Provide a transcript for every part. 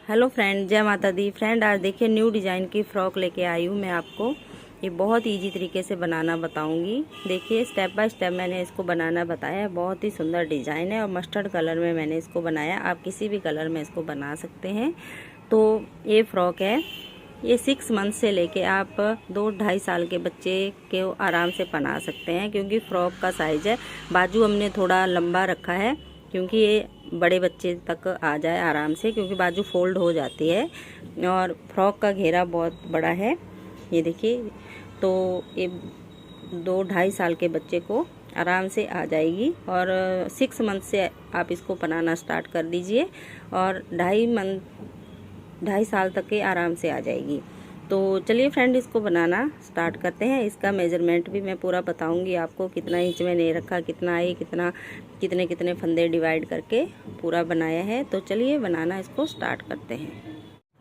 Hello friend, जय माता दी। Friend, आज देखिए न्यू डिज़ाइन की फ़्रॉक लेके आई हूँ मैं आपको। ये बहुत इजी तरीके से बनाना बताऊँगी। देखिए स्टेप बाय स्टेप मैंने इसको बनाना बताया है। बहुत ही सुंदर डिज़ाइन है और मस्टर्ड कलर में मैंने इसको बनाया। आप किसी भी कलर में इसको बना सकते हैं। तो ये फ़्रॉक है, ये 6 मंथ से लेके आप 2-2.5 साल के बच्चे के आराम से बना सकते हैं, क्योंकि फ़्रॉक का साइज़ है। बाजू हमने थोड़ा लंबा रखा है क्योंकि ये बड़े बच्चे तक आ जाए आराम से, क्योंकि बाजू फोल्ड हो जाती है। और फ्रॉक का घेरा बहुत बड़ा है, ये देखिए। तो ये 2-2.5 साल के बच्चे को आराम से आ जाएगी। और 6 मंथ से आप इसको बनाना स्टार्ट कर दीजिए और 2.5 साल तक के आराम से आ जाएगी। तो चलिए फ्रेंड, इसको बनाना स्टार्ट करते हैं। इसका मेजरमेंट भी मैं पूरा बताऊंगी आपको, कितना इंच मैंने रखा, कितना है, कितने कितने फंदे डिवाइड करके पूरा बनाया है। तो चलिए बनाना इसको स्टार्ट करते हैं।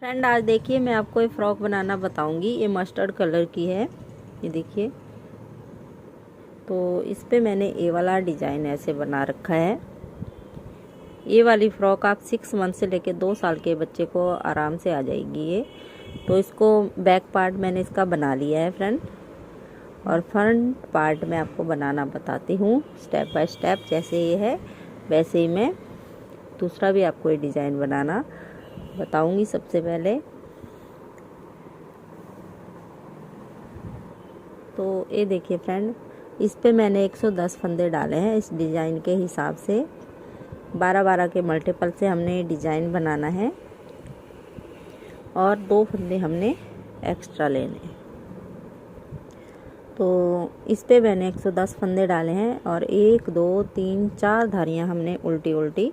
फ्रेंड, आज देखिए मैं आपको ये फ्रॉक बनाना बताऊंगी। ये मस्टर्ड कलर की है, ये देखिए। तो इस पे मैंने ये वाला डिज़ाइन ऐसे बना रखा है। ये वाली फ्रॉक आप 6 मंथ से लेके 2 साल के बच्चे को आराम से आ जाएगी ये। तो इसको बैक पार्ट मैंने इसका बना लिया है फ्रेंड, और फ्रंट पार्ट मैं आपको बनाना बताती हूँ स्टेप बाय स्टेप। जैसे ये है वैसे ही मैं दूसरा भी आपको ये डिज़ाइन बनाना बताऊँगी। सबसे पहले तो ये देखिए फ्रेंड, इस पे मैंने 110 फंदे डाले हैं इस डिज़ाइन के हिसाब से। 12-12 के मल्टीपल से हमने डिज़ाइन बनाना है और 2 फंदे हमने एक्स्ट्रा लेने हैं। तो इस पे मैंने 110 फंदे डाले हैं और 1 2 3 4 धारियाँ हमने उल्टी उल्टी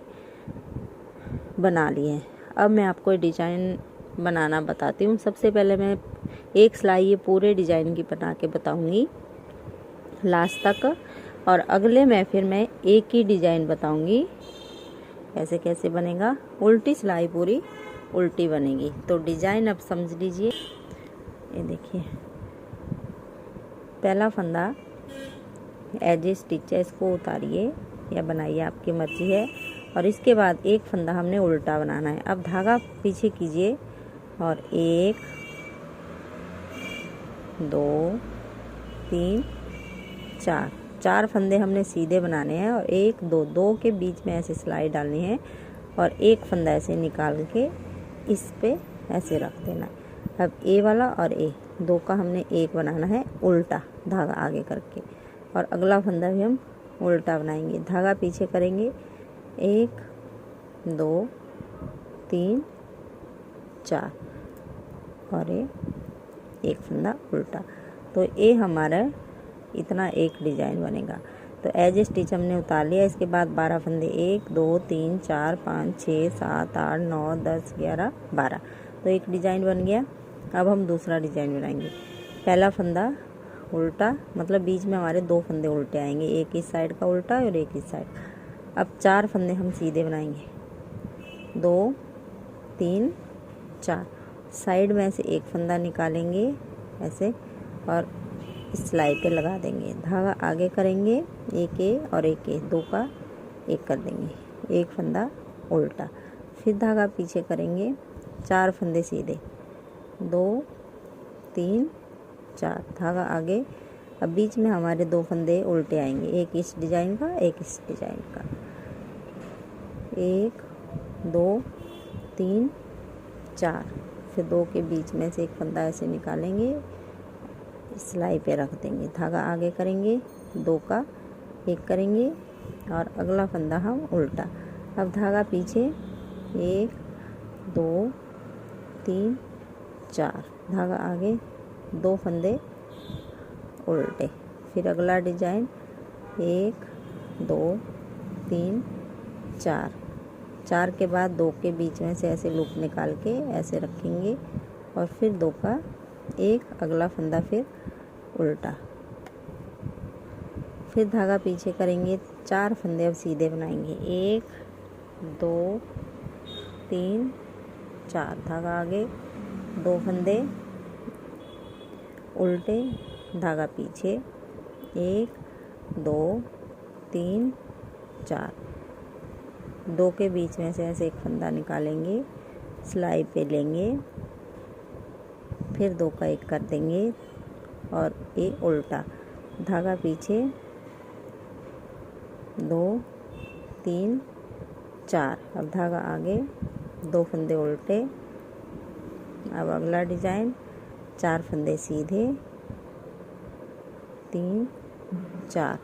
बना ली हैं। अब मैं आपको डिज़ाइन बनाना बताती हूँ। सबसे पहले मैं एक सिलाई ये पूरे डिज़ाइन की बना के बताऊँगी लास्ट तक, और अगले में फिर मैं एक ही डिज़ाइन बताऊँगी कैसे कैसे बनेगा। उल्टी सिलाई पूरी उल्टी बनेगी। तो डिज़ाइन अब समझ लीजिए। ये देखिए, पहला फंदा एज स्टिच है, इसको उतारिए या बनाइए, आपकी मर्जी है। और इसके बाद एक फंदा हमने उल्टा बनाना है। अब धागा पीछे कीजिए और 1 2 3 4 फंदे हमने सीधे बनाने हैं और 1 2 के बीच में ऐसे सिलाई डालनी है और एक फंदा ऐसे निकाल के इस पे ऐसे रख देना। अब ए वाला और ए दो का हमने एक बनाना है उल्टा धागा आगे करके, और अगला फंदा भी हम उल्टा बनाएंगे। धागा पीछे करेंगे 1 2 3 4 और एक फंदा उल्टा। तो ये हमारा इतना एक डिज़ाइन बनेगा। तो एज स्टिच हमने उतार लिया। इसके बाद 12 फंदे 1 2 3 4 5 6 7 8 9 10 11 12। तो एक डिज़ाइन बन गया। अब हम दूसरा डिज़ाइन बनाएंगे। पहला फंदा उल्टा, मतलब बीच में हमारे 2 फंदे उल्टे आएंगे, एक इस साइड का उल्टा और एक इस साइड। अब 4 फंदे हम सीधे बनाएंगे, 2 3 4। साइड में से एक फंदा निकालेंगे ऐसे और इस सिलाई पे लगा देंगे। धागा आगे करेंगे, एक ए और एक ए, 2 का एक कर देंगे, एक फंदा उल्टा। फिर धागा पीछे करेंगे, 4 फंदे सीधे, 2 3 4, धागा आगे। अब बीच में हमारे 2 फंदे उल्टे आएंगे, एक इस डिज़ाइन का एक इस डिज़ाइन का, 1 2 3 4। फिर 2 के बीच में से एक फंदा ऐसे निकालेंगे, सिलाई पे रख देंगे, धागा आगे करेंगे, 2 का एक करेंगे और अगला फंदा हम उल्टा। अब धागा पीछे 1 2 3 4, धागा आगे, 2 फंदे उल्टे। फिर अगला डिज़ाइन 1 2 3 4 के बाद 2 के बीच में से ऐसे लूप निकाल के ऐसे रखेंगे और फिर 2 का एक, अगला फंदा फिर उल्टा। फिर धागा पीछे करेंगे, 4 फंदे अब सीधे बनाएंगे, 1 2 3 4, धागा आगे, 2 फंदे उल्टे, धागा पीछे, 1 2 3 4। 2 के बीच में से ऐसे एक फंदा निकालेंगे सिलाई पे लेंगे, फिर 2 का 1 कर देंगे और ये उल्टा, धागा पीछे 2 3 4, अब धागा आगे, 2 फंदे उल्टे। अब अगला डिजाइन, 4 फंदे सीधे, 3 4,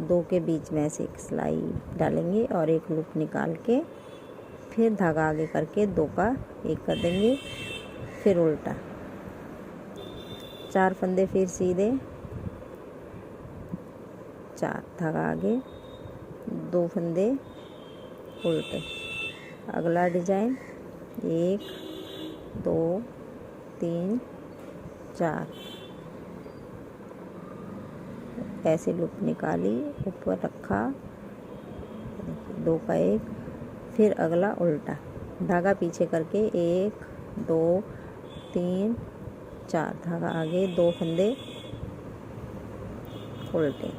2 के बीच में ऐसे एक सिलाई डालेंगे और एक लूप निकाल के फिर धागा आगे करके 2 का 1 कर देंगे, फिर उल्टा, 4 फंदे फिर सीधे, 4 धागा आगे, 2 फंदे उल्टे। अगला डिजाइन 1 2 3 4, ऐसे लूप निकाली, ऊपर रखा, 2 का 1, फिर अगला उल्टा, धागा पीछे करके 1 2 3 4, धागा आगे, 2 फंदे उल्टे,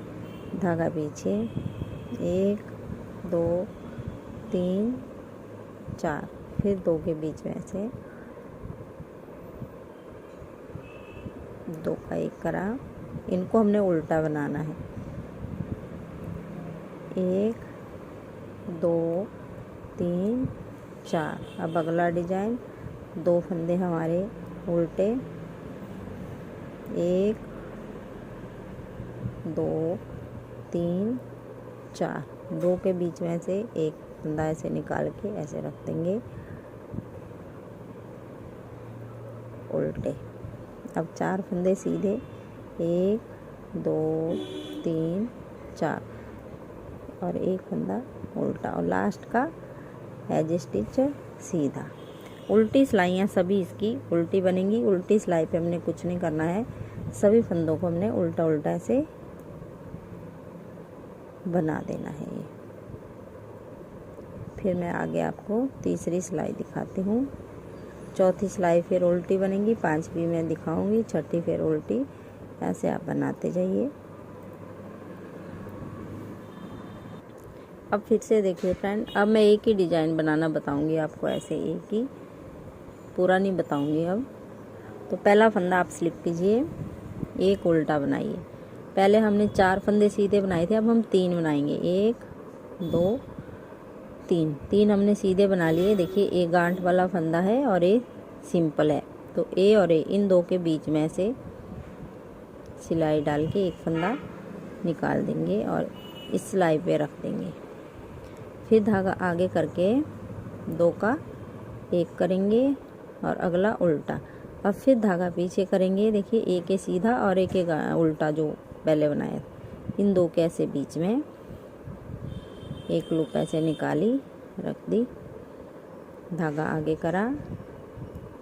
धागा पीछे 1 2 3 4, फिर 2 के बीच में ऐसे 2 का 1 करा। इनको हमने उल्टा बनाना है, 1 2 3 4। अब अगला डिजाइन, 2 फंदे हमारे उल्टे, 1 2 3 4, 2 के बीच में से एक फंदा ऐसे निकाल के ऐसे रख देंगे, उल्टे। अब 4 फंदे सीधे, 1 2 3 4 और एक फंदा उल्टा, और लास्ट का एज स्टिच सीधा। उल्टी सिलाइयाँ सभी इसकी उल्टी बनेंगी। उल्टी सिलाई पे हमने कुछ नहीं करना है, सभी फंदों को हमने उल्टा उल्टा ऐसे बना देना है। ये फिर मैं आगे आपको तीसरी सिलाई दिखाती हूँ। चौथी सिलाई फिर उल्टी बनेगी, 5वीं मैं दिखाऊंगी, 6ठी फिर उल्टी, ऐसे आप बनाते जाइए। अब फिर से देखिए फ्रेंड, अब मैं एक ही डिजाइन बनाना बताऊंगी आपको, ऐसे एक ही, पूरा नहीं बताऊंगी अब। तो पहला फंदा आप स्लिप कीजिए, एक उल्टा बनाइए। पहले हमने 4 फंदे सीधे बनाए थे, अब हम 3 बनाएंगे, 1 2 3 हमने सीधे बना लिए। देखिए एक गांठ वाला फंदा है और एक सिंपल है, तो ए और ए इन 2 के बीच में से सिलाई डाल के एक फंदा निकाल देंगे और इस सिलाई पे रख देंगे। फिर धागा आगे करके 2 का 1 करेंगे और अगला उल्टा। अब फिर धागा पीछे करेंगे, देखिए एक है सीधा और एक है उल्टा जो पहले बनाया, इन 2 के ऐसे बीच में एक लूप ऐसे निकाली, रख दी, धागा आगे करा,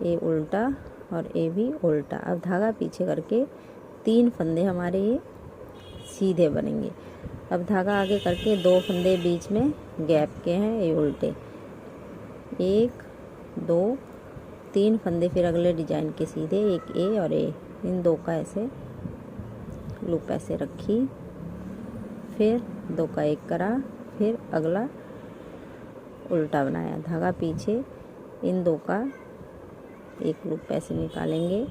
ए उल्टा और ए भी उल्टा। अब धागा पीछे करके 3 फंदे हमारे ये सीधे बनेंगे। अब धागा आगे करके 2 फंदे बीच में गैप के हैं, ये उल्टे, 1 2 3 फंदे फिर अगले डिजाइन के सीधे, एक ए और ए, इन 2 का ऐसे लूप ऐसे रखी, फिर 2 का 1 करा, फिर अगला उल्टा बनाया, धागा पीछे, इन 2 का एक लूप ऐसे निकालेंगे,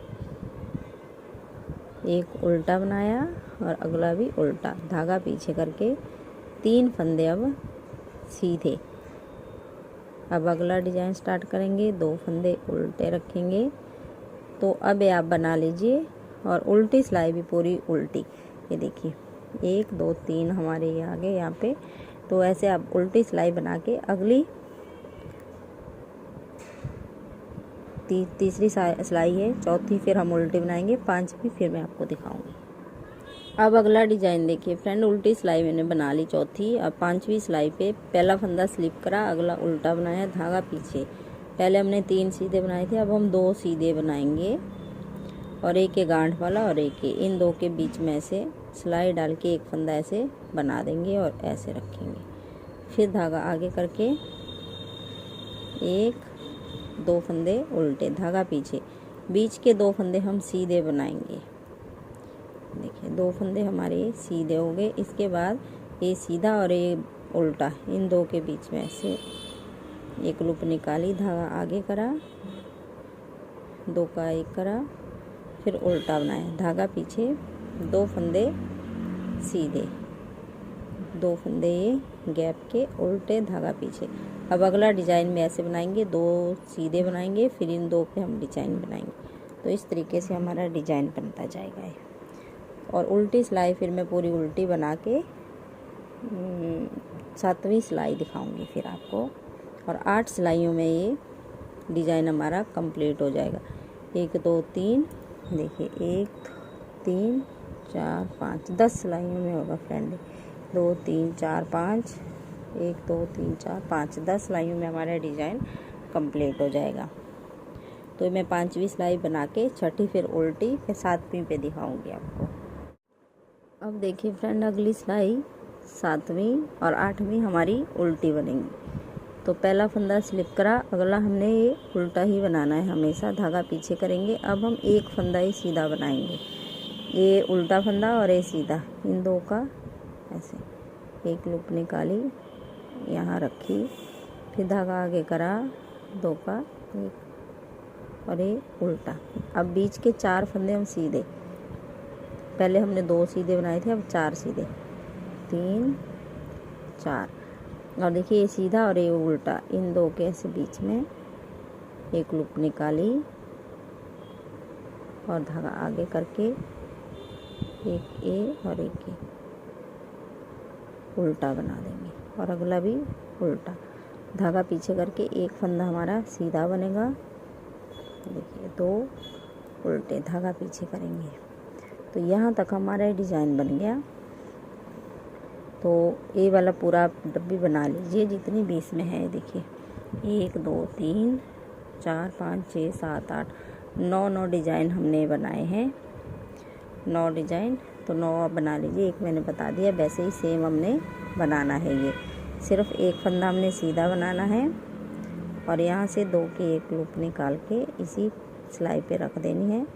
एक उल्टा बनाया और अगला भी उल्टा, धागा पीछे करके 3 फंदे अब सीधे। अब अगला डिजाइन स्टार्ट करेंगे, 2 फंदे उल्टे रखेंगे। तो अब ये आप बना लीजिए, और उल्टी सिलाई भी पूरी उल्टी, ये देखिए 1 2 3 हमारे ये आगे यहाँ पे। तो ऐसे आप उल्टी सिलाई बना के अगली तीसरी सिलाई है, चौथी फिर हम उल्टी बनाएंगे, 5वीं फिर मैं आपको दिखाऊंगी। अब अगला डिजाइन देखिए फ्रेंड, उल्टी सिलाई मैंने बना ली चौथी। अब 5वीं सिलाई पे पहला फंदा स्लिप करा, अगला उल्टा बनाया, धागा पीछे। पहले हमने 3 सीधे बनाए थे, अब हम 2 सीधे बनाएंगे और एक है गांठ वाला और एक है, इन 2 के बीच में ऐसे सिलाई डाल के एक फंदा ऐसे बना देंगे और ऐसे रखेंगे। फिर धागा आगे करके 1 2 फंदे उल्टे, धागा पीछे, बीच के 2 फंदे हम सीधे बनाएंगे। देखिए 2 फंदे हमारे सीधे हो गए। इसके बाद ये सीधा और ये उल्टा, इन 2 के बीच में ऐसे एक लूप निकाली, धागा आगे करा, 2 का 1 करा, फिर उल्टा बनाया, धागा पीछे, 2 फंदे सीधे, 2 फंदे ये गैप के उल्टे, धागा पीछे। अब अगला डिजाइन में ऐसे बनाएंगे, 2 सीधे बनाएंगे, फिर इन 2 पे हम डिजाइन बनाएंगे। तो इस तरीके से हमारा डिजाइन बनता जाएगा। और उल्टी सिलाई फिर मैं पूरी उल्टी बना के 7वीं सिलाई दिखाऊंगी फिर आपको। और 8 सिलाइयों में ये डिजाइन हमारा कंप्लीट हो जाएगा। 1 2 3, देखिए 1 3 4 5, 10 सिलाइयों में होगा फ्रेंड। 2 3 4 5, 1 2 3 4 5, 10 सिलाइयों में हमारा डिजाइन कंप्लीट हो जाएगा। तो मैं 5वीं सिलाई बना के 6ठी फिर उल्टी, फिर 7वीं पे दिखाऊंगी आपको। अब देखिए फ्रेंड, अगली सिलाई 7वीं और 8वीं हमारी उल्टी बनेंगी। तो पहला फंदा स्लिप करा, अगला हमने ये उल्टा ही बनाना है हमेशा, धागा पीछे करेंगे। अब हम एक फंदा ही सीधा बनाएंगे, ये उल्टा फंदा और ये सीधा, इन 2 का ऐसे एक लूप निकाली, यहाँ रखी, फिर धागा आगे करा, 2 का 1 और ये उल्टा। अब बीच के 4 फंदे हम सीधे, पहले हमने 2 सीधे बनाए थे, अब 4 सीधे, 3 4। और देखिए ये सीधा और ये उल्टा, इन 2 के ऐसे बीच में एक लूप निकाली और धागा आगे करके एक ए और एक ए उल्टा बना देंगे। और अगला भी उल्टा, धागा पीछे करके एक फंदा हमारा सीधा बनेगा, देखिए 2 उल्टे, धागा पीछे करेंगे। तो यहाँ तक हमारा डिज़ाइन बन गया। तो ये वाला पूरा डब्बी बना लीजिए जितनी बीच में है। देखिए 1 2 3 4 5 6 7 8 9 डिज़ाइन हमने बनाए हैं, 9 डिज़ाइन। तो 9 बना लीजिए, एक मैंने बता दिया, वैसे ही सेम हमने बनाना है। ये सिर्फ एक फंदा हमने सीधा बनाना है और यहाँ से 2 के एक लूप निकाल के इसी सिलाई पे रख देनी है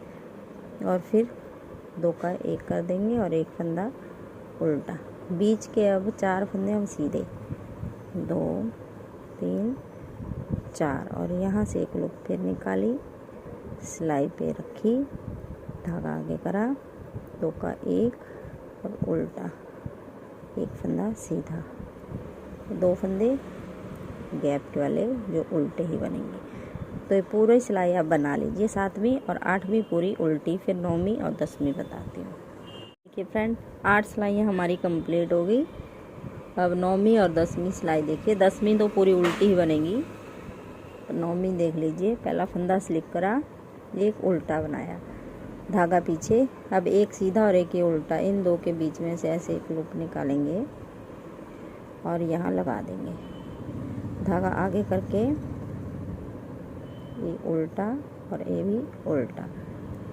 और फिर 2 का 1 कर देंगे और एक फंदा उल्टा। बीच के अब 4 फंदे हम सीधे, 2 3 4 और यहाँ से एक लूप फिर निकाली, सिलाई पे रखी, धागा आगे करा, 2 का 1 और उल्टा, एक फंदा सीधा, 2 फंदे गैप के वाले जो उल्टे ही बनेंगे। तो ये पूरी सिलाई आप बना लीजिए। 7वीं और 8वीं पूरी उल्टी, फिर 9वीं और 10वीं बताती हूँ। देखिए फ्रेंड, 8 सिलाइयाँ हमारी कंप्लीट हो गई। अब 9वीं और 10वीं सिलाई देखिए। 10वीं तो पूरी उल्टी ही बनेगी, 9वीं देख लीजिए। पहला फंदा स्लिप करा, एक उल्टा बनाया, धागा पीछे, अब एक सीधा और एक ये उल्टा, इन 2 के बीच में से ऐसे एक लूप निकालेंगे और यहाँ लगा देंगे, धागा आगे करके ये उल्टा और ये भी उल्टा।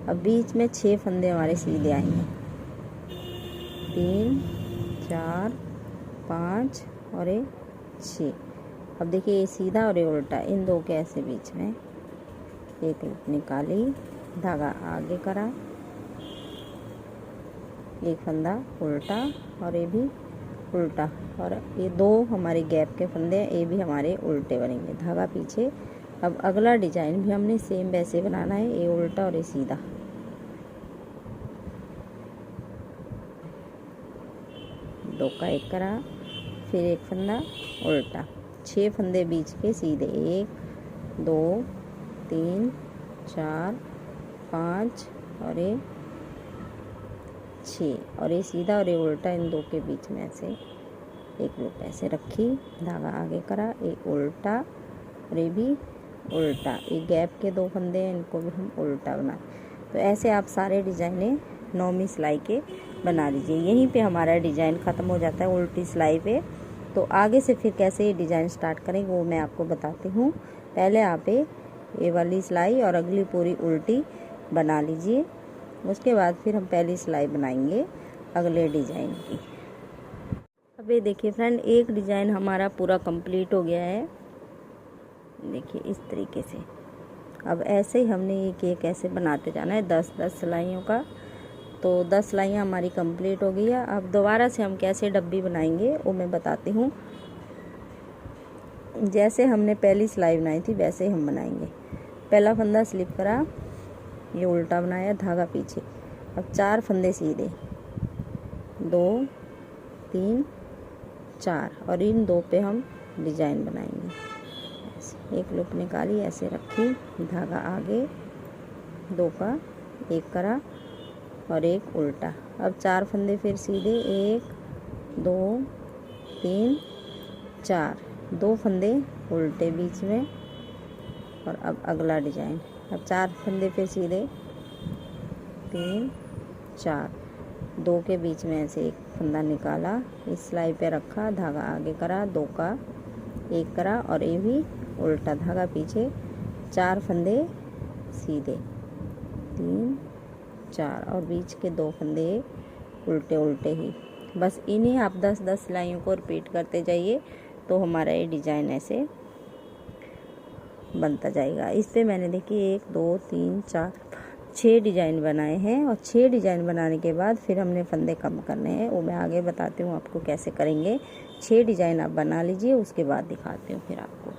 अब बीच में 6 फंदे हमारे सीधे आएंगे, 3 4 5 और ये 6। अब देखिए ये सीधा और ये उल्टा, इन 2 के ऐसे बीच में एक लूप निकाली, धागा आगे करा, एक फंदा उल्टा और ये भी उल्टा, और ये 2 हमारे गैप के फंदे हैं, ये भी हमारे उल्टे बनेंगे, धागा पीछे। अब अगला डिजाइन भी हमने सेम वैसे बनाना है, ये उल्टा और ये सीधा। दो का 1 करा, फिर एक फंदा उल्टा, 6 फंदे बीच के सीधे, 1 2 3 4 5 और ये 6, और ये सीधा और ये उल्टा, इन 2 के बीच में ऐसे एक लूप ऐसे रखी, धागा आगे करा, एक उल्टा और ये भी उल्टा, ये गैप के 2 फंदे हैं, इनको भी हम उल्टा बनाए। तो ऐसे आप सारे डिजाइने 9वीं सिलाई के बना लीजिए। यहीं पे हमारा डिज़ाइन ख़त्म हो जाता है उल्टी सिलाई पे। तो आगे से फिर कैसे ये डिज़ाइन स्टार्ट करें वो मैं आपको बताती हूँ। पहले आप ये वाली सिलाई और अगली पूरी उल्टी बना लीजिए, उसके बाद फिर हम पहली सिलाई बनाएंगे अगले डिज़ाइन की। अब ये देखिए फ्रेंड, एक डिज़ाइन हमारा पूरा कंप्लीट हो गया है, देखिए इस तरीके से। अब ऐसे ही हमने ये कैसे बनाते जाना है 10-10 सिलाइयों का। तो 10 सिलाइयाँ हमारी कंप्लीट हो गई है। अब दोबारा से हम कैसे डब्बी बनाएंगे वो मैं बताती हूँ। जैसे हमने पहली सिलाई बनाई थी वैसे ही हम बनाएंगे। पहला फंदा स्लिप करा, ये उल्टा बनाया, धागा पीछे। अब 4 फंदे सीधे, 2 3 4, और इन 2 पे हम डिजाइन बनाएंगे। ऐसे एक लूप निकाली, ऐसे रखी, धागा आगे, 2 का 1 करा और एक उल्टा। अब 4 फंदे फिर सीधे, 1 2 3 4, 2 फंदे उल्टे बीच में, और अब अगला डिजाइन। अब 4 फंदे फिर सीधे, 3 4, 2 के बीच में ऐसे एक फंदा निकाला, इस सिलाई पे रखा, धागा आगे करा, 2 का 1 करा और ये भी उल्टा, धागा पीछे, 4 फंदे सीधे, 3 4, और बीच के 2 फंदे उल्टे उल्टे ही। बस इन्हें आप 10-10 सिलाइयों को रिपीट करते जाइए तो हमारा ये डिज़ाइन ऐसे बनता जाएगा। इस पे मैंने देखिए 1 2 3 4 6 डिज़ाइन बनाए हैं, और 6 डिज़ाइन बनाने के बाद फिर हमने फंदे कम करने हैं, वो मैं आगे बताती हूँ आपको कैसे करेंगे। 6 डिज़ाइन आप बना लीजिए, उसके बाद दिखाती हूँ फिर आपको।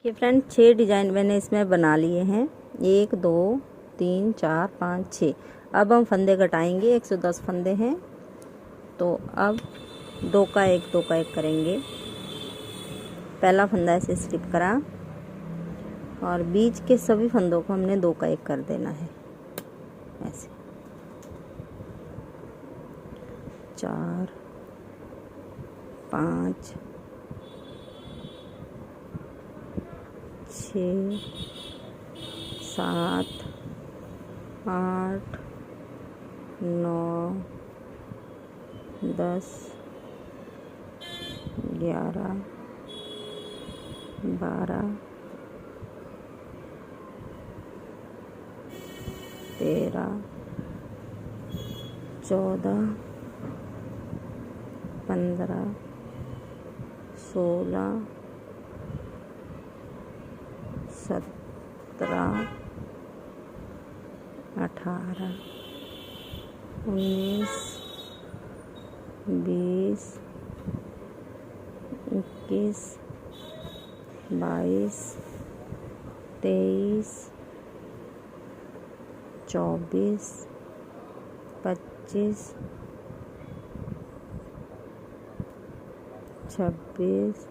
ये फ्रेंड 6 डिज़ाइन मैंने इसमें बना लिए हैं, 1 2 3 4 5 6। अब हम फंदे घटाएंगे, 110 फंदे हैं, तो अब 2 का 1 2 का 1 करेंगे। पहला फंदा ऐसे स्लिप करा और बीच के सभी फंदों को हमने 2 का 1 कर देना है, ऐसे 4 5 6 7 8 9 10 11 12 13 14 15 16 17 18 19 20 21 22 23 24 25 26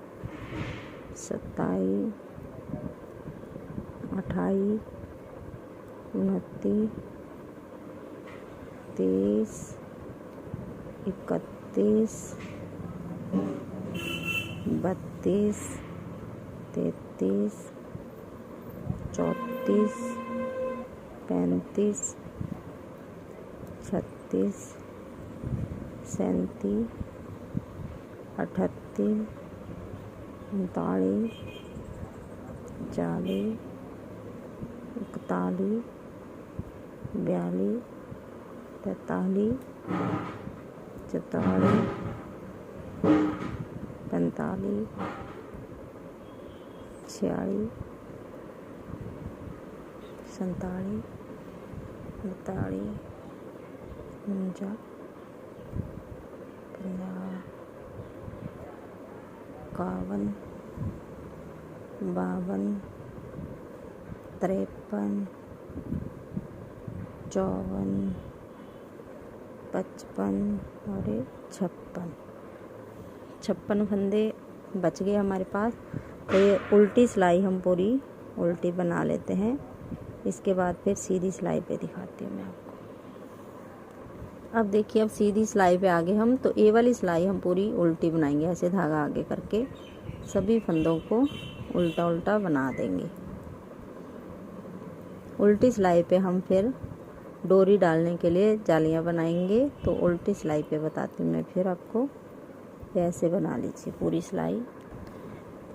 27 28 29 30 31 32 33 34 35 36 37 38 39 40 41 42 43 44 45 46 47 48 49 50 51 52 53 54 55 और 56 फंदे बच गए हमारे पास। तो ये उल्टी सिलाई हम पूरी उल्टी बना लेते हैं, इसके बाद फिर सीधी सिलाई पे दिखाती हूँ मैं आपको। अब देखिए, अब सीधी सिलाई पे आगे हम तो ये वाली सिलाई हम पूरी उल्टी बनाएंगे, ऐसे धागा आगे करके सभी फंदों को उल्टा उल्टा बना देंगे। उल्टी सिलाई पे हम फिर डोरी डालने के लिए जालियाँ बनाएंगे, तो उल्टी सिलाई पे बताती हूँ मैं फिर आपको। ऐसे बना लीजिए पूरी सिलाई।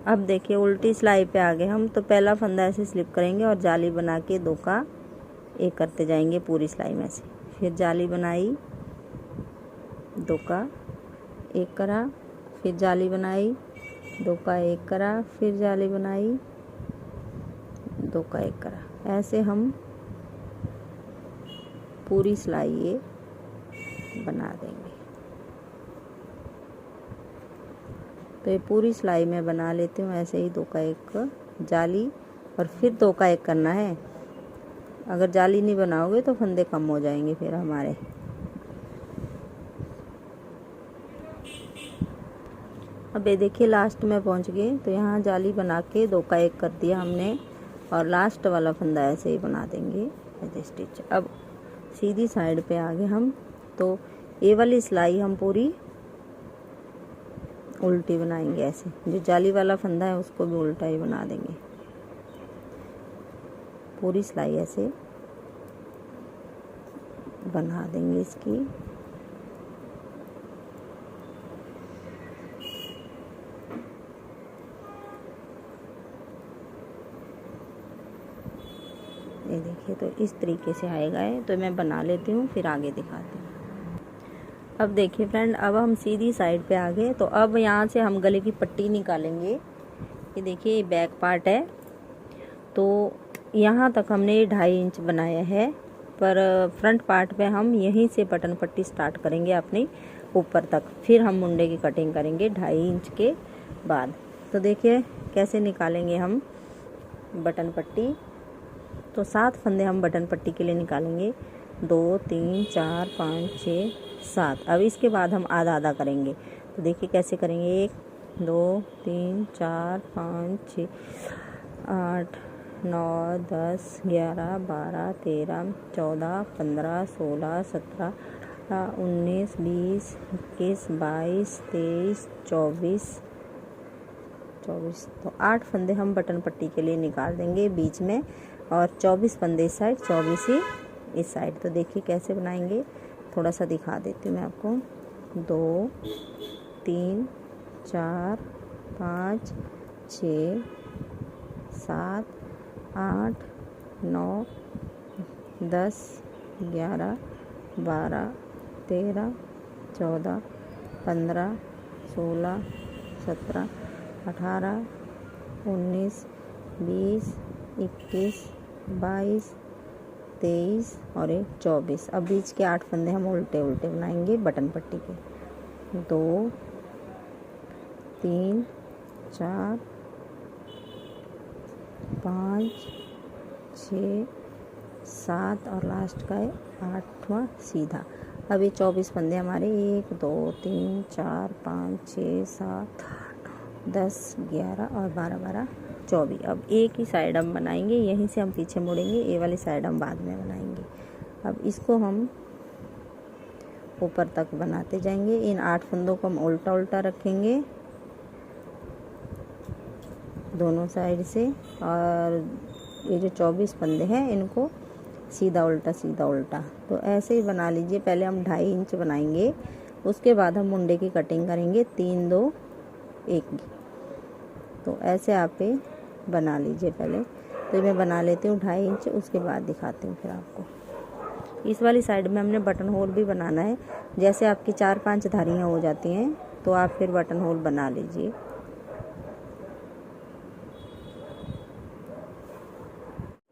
अब देखिए, उल्टी सिलाई पे आगे हम तो पहला फंदा ऐसे स्लिप करेंगे और जाली बना के 2 का 1 करते जाएंगे पूरी सिलाई में से। फिर जाली बनाई, 2 का 1 करा, फिर जाली बनाई, 2 का 1 करा, फिर जाली बनाई, 2 का 1 करा। ऐसे हम पूरी सिलाई ये बना देंगे। तो ये पूरी सिलाई में बना लेती हूँ ऐसे ही 2 का 1 जाली, और फिर 2 का 1 करना है। अगर जाली नहीं बनाओगे तो फंदे कम हो जाएंगे फिर हमारे। अब ये देखिए लास्ट में पहुँच गए, तो यहाँ जाली बना के 2 का 1 कर दिया हमने, और लास्ट वाला फंदा ऐसे ही बना देंगे ऐसे स्टिच। अब सीधी साइड पे आ गए हम, तो ये वाली सिलाई हम पूरी उल्टी बनाएंगे ऐसे। जो जाली वाला फंदा है उसको भी उल्टा ही बना देंगे। पूरी सिलाई ऐसे बना देंगे इसकी। ये देखिए, तो इस तरीके से आएगा है। तो मैं बना लेती हूँ फिर आगे दिखाती हूँ। अब देखिए फ्रेंड, अब हम सीधी साइड पे आ गए। तो अब यहाँ से हम गले की पट्टी निकालेंगे। ये देखिए, ये बैक पार्ट है, तो यहाँ तक हमने 2.5 इंच बनाया है, पर फ्रंट पार्ट पे हम यहीं से बटन पट्टी स्टार्ट करेंगे अपनी ऊपर तक, फिर हम मुंडे की कटिंग करेंगे 2.5 इंच के बाद। तो देखिए कैसे निकालेंगे हम बटन पट्टी। तो 7 फंदे हम बटन पट्टी के लिए निकालेंगे, 2 3 4 5 6 7। अब इसके बाद हम आधा आधा करेंगे। तो देखिए कैसे करेंगे, 1 2 3 4 5 6 8 9 10 11 12 13 14 15 16 17 18 19 20 21 22 23 24। तो 8 फंदे हम बटन पट्टी के लिए निकाल देंगे बीच में, और 24 फंदे इस साइड, 24 ही इस साइड। तो देखिए कैसे बनाएंगे, थोड़ा सा दिखा देती हूँ मैं आपको। 2 3 4 5 6 7 8 9 10 11 12 13 14 15 16 17 18 19 20 21 22 23 और 24। अब बीच के 8 फंदे हम उल्टे उल्टे बनाएंगे बटन पट्टी के। 2 3 4 5 6 7 और लास्ट का है 8वां सीधा। अब ये 24 फंदे हमारे 1 2 3 4 5 6 7 10 11 और 12 12 24। अब एक ही साइड हम बनाएंगे, यहीं से हम पीछे मुड़ेंगे, ये वाली साइड हम बाद में बनाएंगे। अब इसको हम ऊपर तक बनाते जाएंगे। इन 8 फंदों को हम उल्टा उल्टा रखेंगे दोनों साइड से, और ये जो 24 फंदे हैं इनको सीधा उल्टा। तो ऐसे ही बना लीजिए। पहले हम 2.5 इंच बनाएंगे, उसके बाद हम मुंडे की कटिंग करेंगे 3 2 1। तो ऐसे आप बना लीजिए पहले। तो मैं बना लेती हूँ 2.5 इंच, उसके बाद दिखाती हूँ फिर आपको। इस वाली साइड में हमने बटन होल भी बनाना है। जैसे आपकी 4-5 धारियाँ हो जाती हैं तो आप फिर बटन होल बना लीजिए।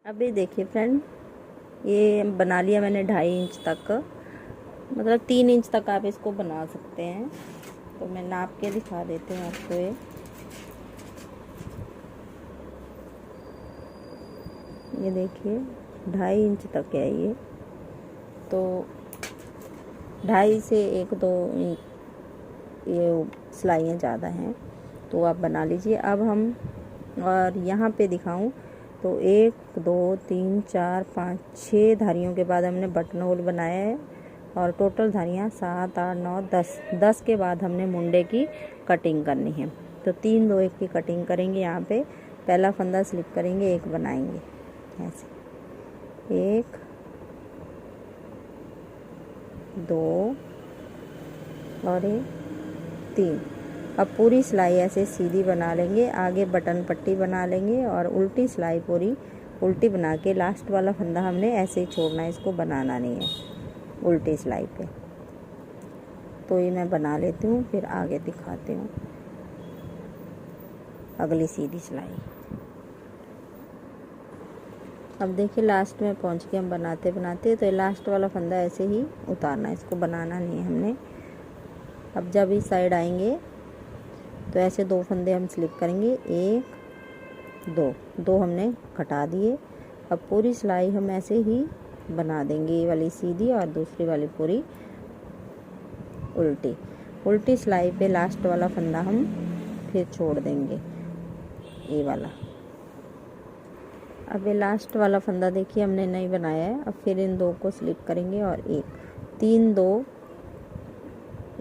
अभी देखिए फ्रेंड, ये बना लिया मैंने 2.5 इंच तक, मतलब 3 इंच तक आप इसको बना सकते हैं। तो मैं नाप के दिखा देती हूँ आपको। ये देखिए 2.5 इंच तक है ये। तो 2.5 से 1-2 ये सिलाइयाँ ज़्यादा हैं, तो आप बना लीजिए। अब हम और यहाँ पे दिखाऊं तो 1 2 3 4 5 6 धारियों के बाद हमने बटन होल बनाया है, और टोटल धारियाँ 7 8 9 10 के बाद हमने मुंडे की कटिंग करनी है। तो 3 2 1 की कटिंग करेंगे। यहाँ पे पहला फंदा स्लिप करेंगे, 1 बनाएंगे ऐसे, 1 2 और 3। अब पूरी सिलाई ऐसे सीधी बना लेंगे, आगे बटन पट्टी बना लेंगे, और उल्टी सिलाई पूरी उल्टी बना के लास्ट वाला फंदा हमने ऐसे ही छोड़ना है, इसको बनाना नहीं है उल्टी सिलाई पे। तो ये मैं बना लेती हूँ, फिर आगे दिखाती हूँ अगली सीधी सिलाई। अब देखिए लास्ट में पहुँच के हम बनाते बनाते, तो ये लास्ट वाला फंदा ऐसे ही उतारना है, इसको बनाना नहीं है हमने। अब जब इस साइड आएंगे तो ऐसे 2 फंदे हम स्लिप करेंगे, 1 2 हमने घटा दिए। अब पूरी सिलाई हम ऐसे ही बना देंगे, ये वाली सीधी और दूसरी वाली पूरी उल्टी। उल्टी सिलाई पे लास्ट वाला फंदा हम फिर छोड़ देंगे, ये वाला। अब ये लास्ट वाला फंदा देखिए हमने नहीं बनाया है। अब फिर इन 2 को स्लिप करेंगे और 3 2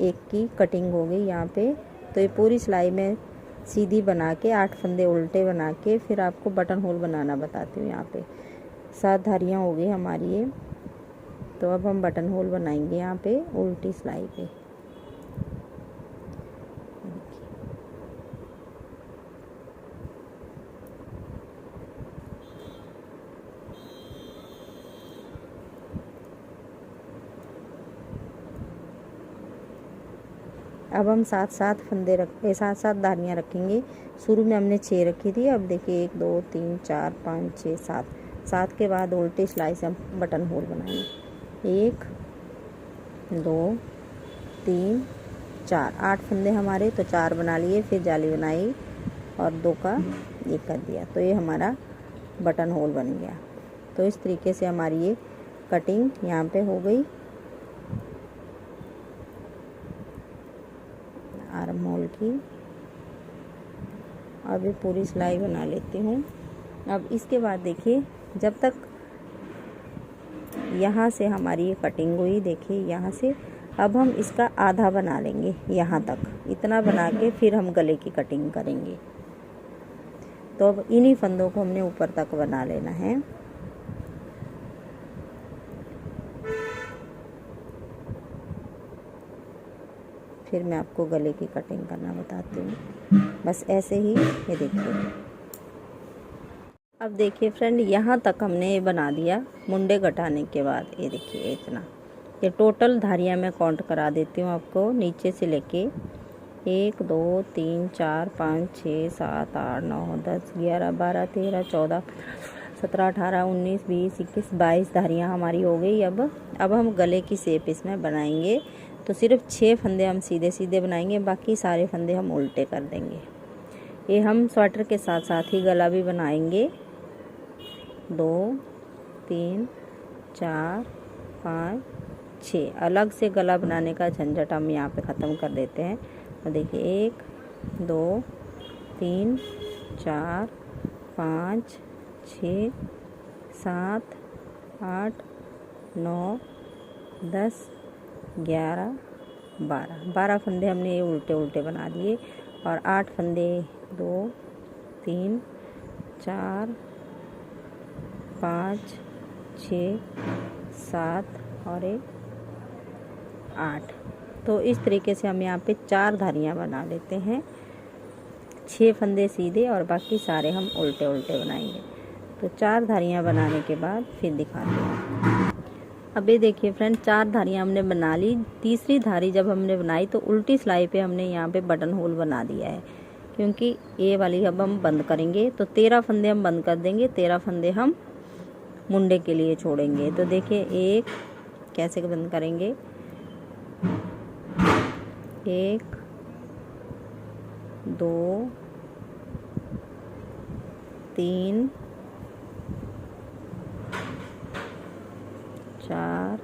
1 की कटिंग हो गई यहाँ पे। तो ये पूरी सिलाई में सीधी बना के 8 फंदे उल्टे बना के फिर आपको बटन होल बनाना बताती हूँ। यहाँ पे 7 धारियाँ हो गई हमारी ये। तो अब हम बटन होल बनाएंगे यहाँ पे उल्टी सिलाई पे। अब हम 7 फंदे 7 धारियाँ रखेंगे। शुरू में हमने 6 रखी थी। अब देखिए 1 2 3 4 5 6 7 के बाद उल्टी सिलाई से हम बटन होल बनाएंगे। 1 2 3 4 8 फंदे हमारे, तो 4 बना लिए, फिर जाली बनाई और 2 का 1 कर दिया। तो ये हमारा बटन होल बन गया। तो इस तरीके से हमारी ये कटिंग यहाँ पे हो गई आर्म होल की। अब ये पूरी सिलाई बना लेती हूँ। अब इसके बाद देखिए, जब तक यहाँ से हमारी ये कटिंग हुई, देखिए यहाँ से, अब हम इसका आधा बना लेंगे यहाँ तक। इतना बना के फिर हम गले की कटिंग करेंगे। तो अब इन्हीं फंदों को हमने ऊपर तक बना लेना है। फिर मैं आपको गले की कटिंग करना बताती हूँ। बस ऐसे ही, ये देखिए। अब देखिए फ्रेंड, यहाँ तक हमने ये बना दिया मुंडे घटाने के बाद। ये देखिए इतना। ये टोटल धारियाँ मैं काउंट करा देती हूँ आपको, नीचे से लेके 1 2 3 4 5 6 7 8 9 10 11 12 13 14 17 18 19 20 21 22 धारियाँ हमारी हो गई। अब हम गले की शेप इसमें बनाएंगे। तो सिर्फ 6 फंदे हम सीधे सीधे बनाएंगे, बाकी सारे फंदे हम उल्टे कर देंगे। ये हम स्वेटर के साथ साथ ही गला भी बनाएंगे। 2 3 4 5 6 अलग से गला बनाने का झंझट हम यहाँ पे ख़त्म कर देते हैं। तो देखिए 1 2 3 4 5 6 7 8 9 10 11 12 फंदे हमने ये उल्टे उल्टे बना दिए। और 8 फंदे 2 3 4 5 6 7 और 8। तो इस तरीके से हम यहाँ पे 4 धारियाँ बना लेते हैं। 6 फंदे सीधे और बाकी सारे हम उल्टे उल्टे बनाएंगे। तो 4 धारियाँ बनाने के बाद फिर दिखाते हैं। अब ये देखिए फ्रेंड, 4 धारियाँ हमने बना ली। तीसरी धारी जब हमने बनाई तो उल्टी सिलाई पे हमने यहाँ पे बटन होल बना दिया है, क्योंकि ये वाली अब हम बंद करेंगे। तो 13 फंदे हम बंद कर देंगे, 13 फंदे हम मुंडे के लिए छोड़ेंगे। तो देखिए एक कैसे बंद करेंगे, 1 2 3 4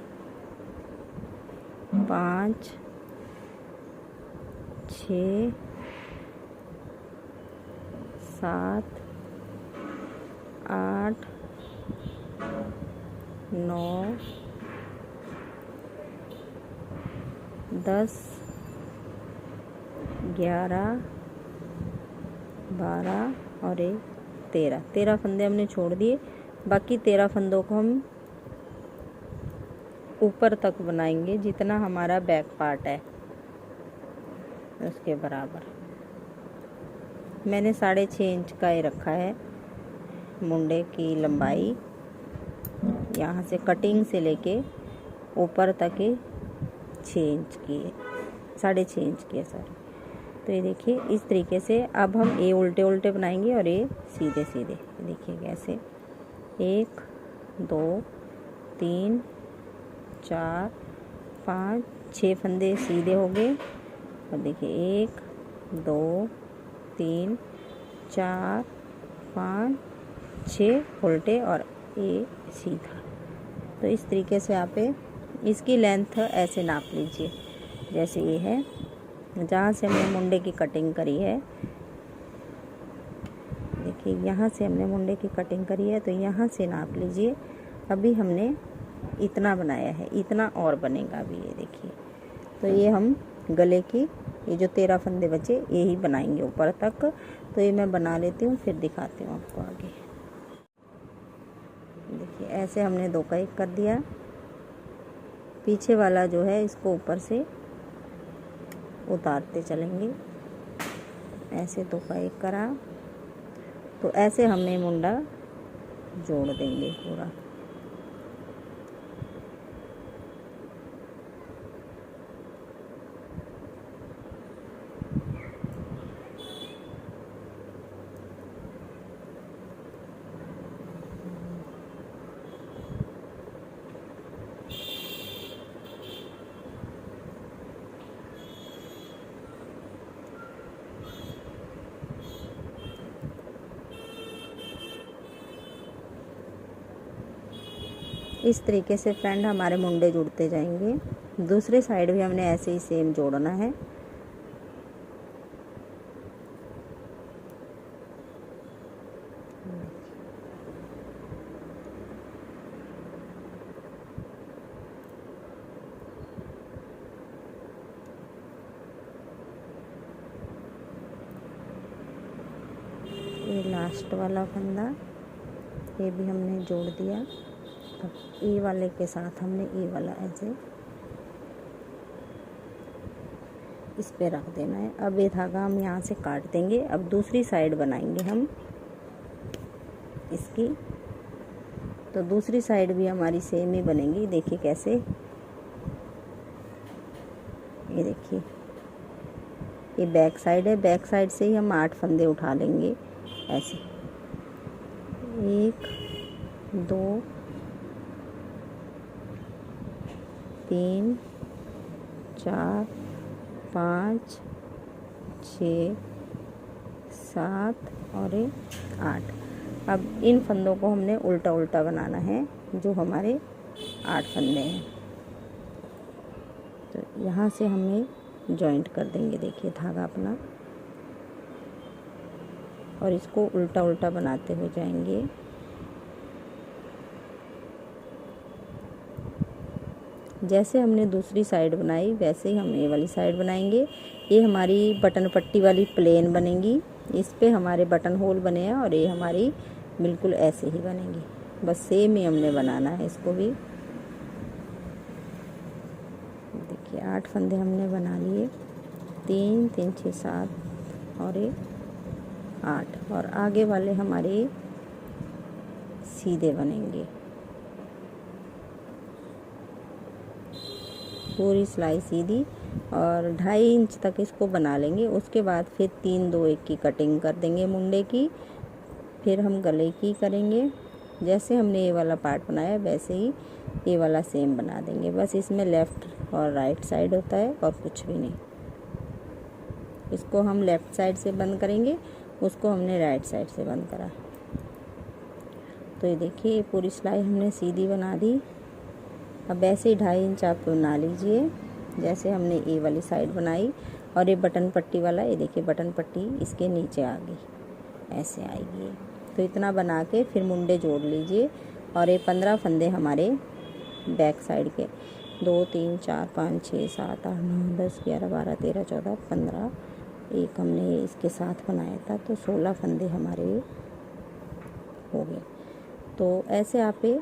5 6 7 8 9 10 11 12 और 13 फंदे हमने छोड़ दिए। बाकी 13 फंदों को हम ऊपर तक बनाएंगे, जितना हमारा बैक पार्ट है उसके बराबर। मैंने 6.5 इंच का ही रखा है मुंडे की लंबाई। यहाँ से कटिंग से लेके ऊपर तक ही 6 इंच की है, 6.5 इंच की है सॉरी। तो ये देखिए इस तरीके से अब हम ये उल्टे उल्टे बनाएंगे और ये सीधे सीधे। देखिए कैसे, 1 2 3 4 5 6 फंदे सीधे हो गए। और देखिए 1 2 3 4 5 6 उल्टे और एक सीधा। तो इस तरीके से आप इसकी लेंथ ऐसे नाप लीजिए, जैसे ये है जहाँ से हमने मुंडे की कटिंग करी है। देखिए यहाँ से हमने मुंडे की कटिंग करी है, तो यहाँ से नाप लीजिए। अभी हमने इतना बनाया है, इतना और बनेगा अभी, ये देखिए। तो ये हम गले की ये जो 13 फंदे बचे यही बनाएंगे ऊपर तक। तो ये मैं बना लेती हूँ, फिर दिखाती हूँ आपको आगे। देखिए ऐसे हमने 2 का 1 कर दिया। पीछे वाला जो है इसको ऊपर से उतारते चलेंगे। ऐसे 2 का 1 करा, तो ऐसे हमने मुंडा जोड़ देंगे पूरा। इस तरीके से फ्रेंड हमारे मुंडे जुड़ते जाएंगे। दूसरे साइड भी हमने ऐसे ही सेम जोड़ना है। ये लास्ट वाला फंदा, ये भी हमने जोड़ दिया। अब ए वाले के साथ हमने ए वाला ऐसे इस पे रख देना है। अब ये धागा हम यहाँ से काट देंगे। अब दूसरी साइड बनाएंगे हम इसकी। तो दूसरी साइड भी हमारी सेम ही बनेगी। देखिए कैसे, ये देखिए ये बैक साइड है। बैक साइड से ही हम 8 फंदे उठा लेंगे ऐसे। 1 2 3 4 5 6 7 और 8। अब इन फंदों को हमने उल्टा उल्टा बनाना है, जो हमारे 8 फंदे हैं। तो यहाँ से हमें जॉइंट कर देंगे। देखिए धागा अपना, और इसको उल्टा उल्टा बनाते हुए जाएंगे। जैसे हमने दूसरी साइड बनाई वैसे ही हम ये वाली साइड बनाएंगे। ये हमारी बटन पट्टी वाली प्लेन बनेगी, इस पे हमारे बटन होल बने हैं, और ये हमारी बिल्कुल ऐसे ही बनेगी। बस सेम ही हमने बनाना है इसको भी। देखिए 8 फंदे हमने बना लिए, 3 3 6 7 और 8, और आगे वाले हमारे सीधे बनेंगे। पूरी सिलाई सीधी, और 2.5 इंच तक इसको बना लेंगे। उसके बाद फिर 3 2 1 की कटिंग कर देंगे मुंडे की। फिर हम गले की करेंगे। जैसे हमने ये वाला पार्ट बनाया वैसे ही ये वाला सेम बना देंगे। बस इसमें लेफ़्ट और राइट साइड होता है और कुछ भी नहीं। इसको हम लेफ़्ट साइड से बंद करेंगे, उसको हमने राइट साइड से बंद करा। तो ये देखिए ये पूरी सिलाई हमने सीधी बना दी। अब ऐसे ही 2.5 इंच आप बना लीजिए, जैसे हमने ये वाली साइड बनाई। और ये बटन पट्टी वाला, ये देखिए बटन पट्टी इसके नीचे आ गई, ऐसे आएगी। तो इतना बना के फिर मुंडे जोड़ लीजिए। और ये 15 फंदे हमारे बैक साइड के, 2 3 4 5 6 7 8 9 10 11 12 13 14 15, एक हमने इसके साथ बनाया था, तो 16 फंदे हमारे हो गए। तो ऐसे आप ये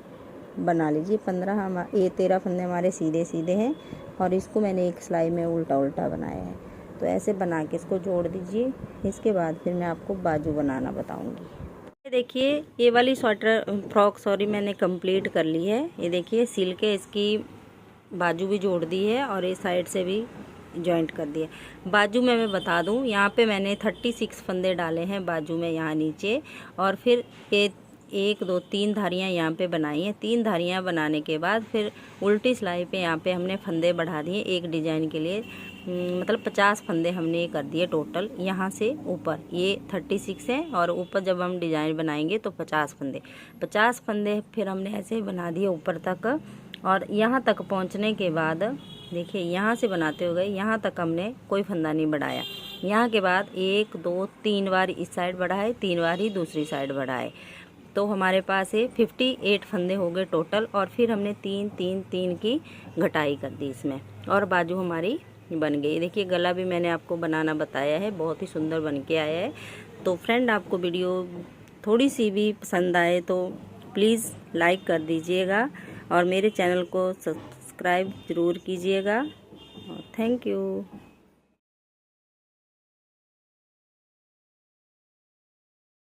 बना लीजिए। 13 फंदे हमारे सीधे सीधे हैं, और इसको मैंने एक सिलाई में उल्टा उल्टा बनाया है। तो ऐसे बना के इसको जोड़ दीजिए। इसके बाद फिर मैं आपको बाजू बनाना बताऊंगी। देखिए ये वाली फ्रॉक मैंने कंप्लीट कर ली है। ये देखिए सिल के इसकी बाजू भी जोड़ दी है, और ये साइड से भी जॉइंट कर दिया। बाजू में मैं बता दूं, यहाँ पे मैंने 36 फंदे डाले हैं बाजू में, यहाँ नीचे। और फिर ये 1 2 3 धारियाँ यहाँ पे बनाई हैं। 3 धारियाँ बनाने के बाद फिर उल्टी सिलाई पे यहाँ पे हमने फंदे बढ़ा दिए एक डिजाइन के लिए। मतलब 50 फंदे हमने कर दिए टोटल। यहाँ से ऊपर ये 36 है और ऊपर जब हम डिजाइन बनाएंगे तो 50 फंदे फिर हमने ऐसे बना दिए ऊपर तक। और यहाँ तक पहुँचने के बाद देखिए, यहाँ से बनाते हुए यहाँ तक हमने कोई फंदा नहीं बढ़ाया। यहाँ के बाद 1 2 3 बार इस साइड बढ़ाए, 3 बार ही दूसरी साइड बढ़ाए, तो हमारे पास ये 58 फंदे हो गए टोटल। और फिर हमने 3 3 3 की घटाई कर दी इसमें, और बाजू हमारी बन गई। देखिए गला भी मैंने आपको बनाना बताया है, बहुत ही सुंदर बन के आया है। तो फ्रेंड, आपको वीडियो थोड़ी सी भी पसंद आए तो प्लीज़ लाइक कर दीजिएगा और मेरे चैनल को सब्सक्राइब ज़रूर कीजिएगा। Thank you.